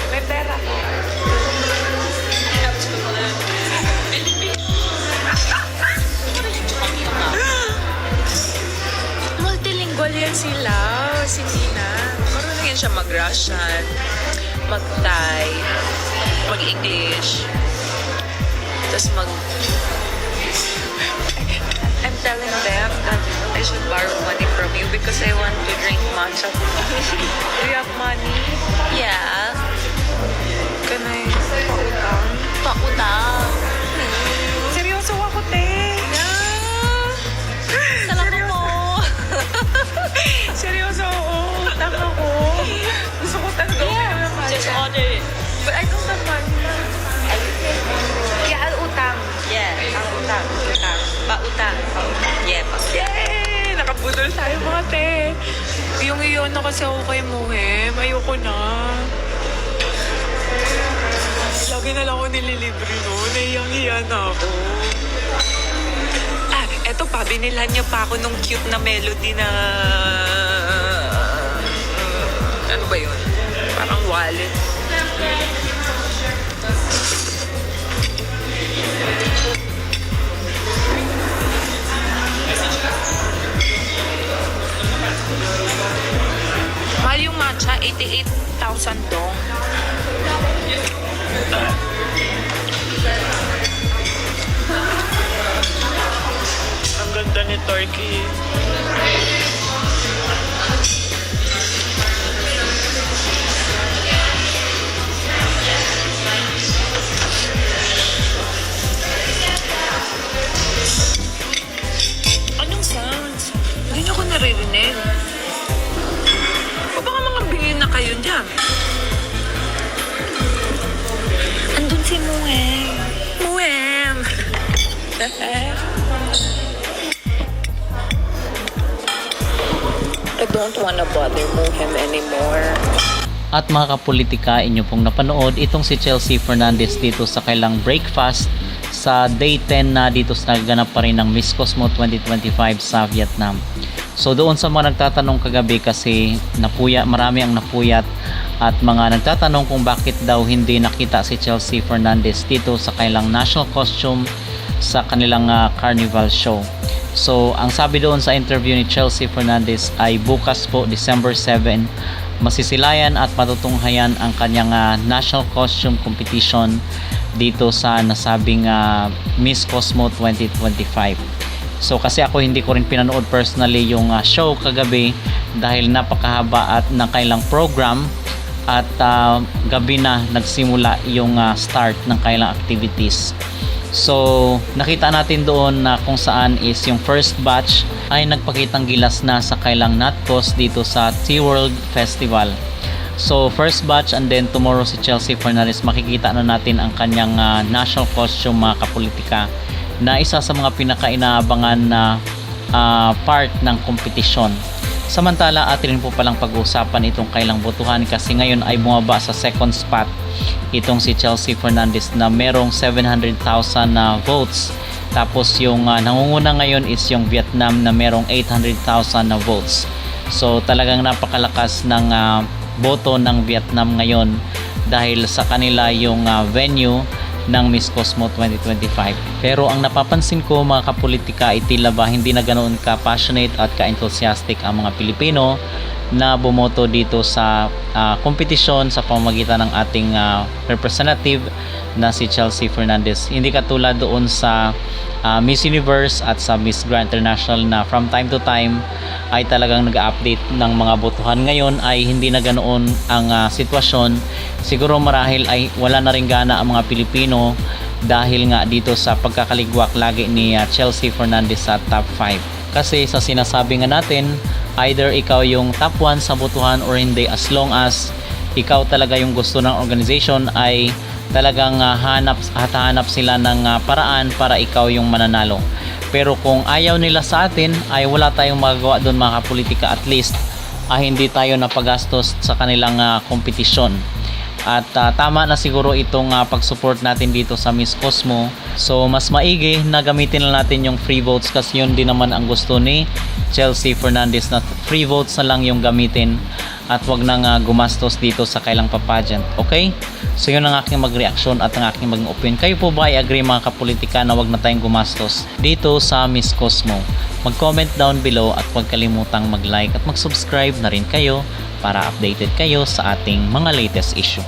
May pera ko. Multilingual yan sila. Si Tina. Marunong yan siya mag-Russian, mag-Thai, mag-English. Tapos I'm telling them that I should borrow money from you because I want to drink matcha. Do you have money? Yeah. Can I pautang? Pautang. Seryoso ako, te. Salamat mo. Seryoso, oo. Utang ako. Gusto ko talaga uminom ng matcha. Just order it. But I don't have money. Yeah, I'll utang. Yeah. Ang utang. Utang. Pautang. Yeah, Yay! Nakabudol tayo mga te. Yung iyon na kasi ako kay Muhem. Ayoko na. Lagi na lang ako nililibre no. Naiyang-iya na ako. Ah, eto pa. Binilhan niyo pa ako nung cute na melody na... ano ba yun? Parang wallet. Mahal yung matcha, 88,000 dong. Ang ganda ni Turkey. Anong sounds? Hindi niyo ko naririnig. O baka mga bingin na kayo dyan? Andun si Muhem. Muhem! I don't wanna bother Muhem anymore. At mga kapolitika, inyo pong napanood itong si Chelsea Fernandez dito sa kailang breakfast sa day 10 na dito sa nagaganap pa rin ng Miss Cosmo 2025 sa Vietnam. So doon sa mga nagtatanong kagabi kasi marami ang napuyat at mga nagtatanong kung bakit daw hindi nakita si Chelsea Fernandez dito sa kailang national costume sa kanilang carnival show. So ang sabi doon sa interview ni Chelsea Fernandez ay bukas po December 7 masisilayan at matutunghayan ang kanyang national costume competition dito sa nasabing Miss Cosmo 2025. So kasi ako hindi ko rin pinanood personally yung show kagabi dahil napakahaba at nakailang program at gabi na nagsimula yung start ng kailang activities. So nakita natin doon na kung saan is yung first batch ay nagpakitang gilas na sa kailang Natcos dito sa SeaWorld Festival. So first batch and then tomorrow si Chelsea Fernandez makikita na natin ang kanyang national costume mga kapolitika na isa sa mga pinakainaabangan na part ng kompetisyon. Samantala atin rin po palang pag-uusapan itong kailang botohan kasi ngayon ay bumaba sa second spot itong si Chelsea Fernandez na merong 700,000 na votes. Tapos yung nangunguna ngayon is yung Vietnam na merong 800,000 na votes. So talagang napakalakas ng boto ng Vietnam ngayon dahil sa kanila yung venue ng Miss Cosmo 2025. Pero ang napapansin ko mga kapolitika ay tila ba hindi na ganoon ka-passionate at ka-enthusiastic ang mga Pilipino na bumoto dito sa kompetisyon sa pamamagitan ng ating representative na si Chelsea Fernandez. Hindi katulad doon sa Miss Universe at sa Miss Grand International na from time to time ay talagang nag-update ng mga botohan. Ngayon ay hindi na ganoon ang sitwasyon. Siguro marahil ay wala na rin gana ang mga Pilipino dahil nga dito sa pagkakaligwak lagi ni Chelsea Fernandez sa top 5. Kasi sa sinasabi nga natin, either ikaw yung top 1 sa botohan or hindi, as long as ikaw talaga yung gusto ng organization ay talagang hanap sila ng paraan para ikaw yung mananalo. Pero kung ayaw nila sa atin ay wala tayong magagawa doon mga kapolitika, at least hindi tayo napagastos sa kanilang kompetisyon. At tama na siguro itong pag-support natin dito sa Miss Cosmo. So mas maigi na gamitin na natin yung free votes kasi yun din naman ang gusto ni Chelsea Fernandez, na free votes na lang yung gamitin at wag nang gumastos dito sa kailang papageant. Okay? So yun ang aking mag-reaction at ang aking mag-opinion. Kayo po ba ay agree mga kapolitika na wag na tayong gumastos dito sa Miss Cosmo? Mag-comment down below at huwag kalimutang mag-like at mag-subscribe na rin kayo para updated kayo sa ating mga latest issue.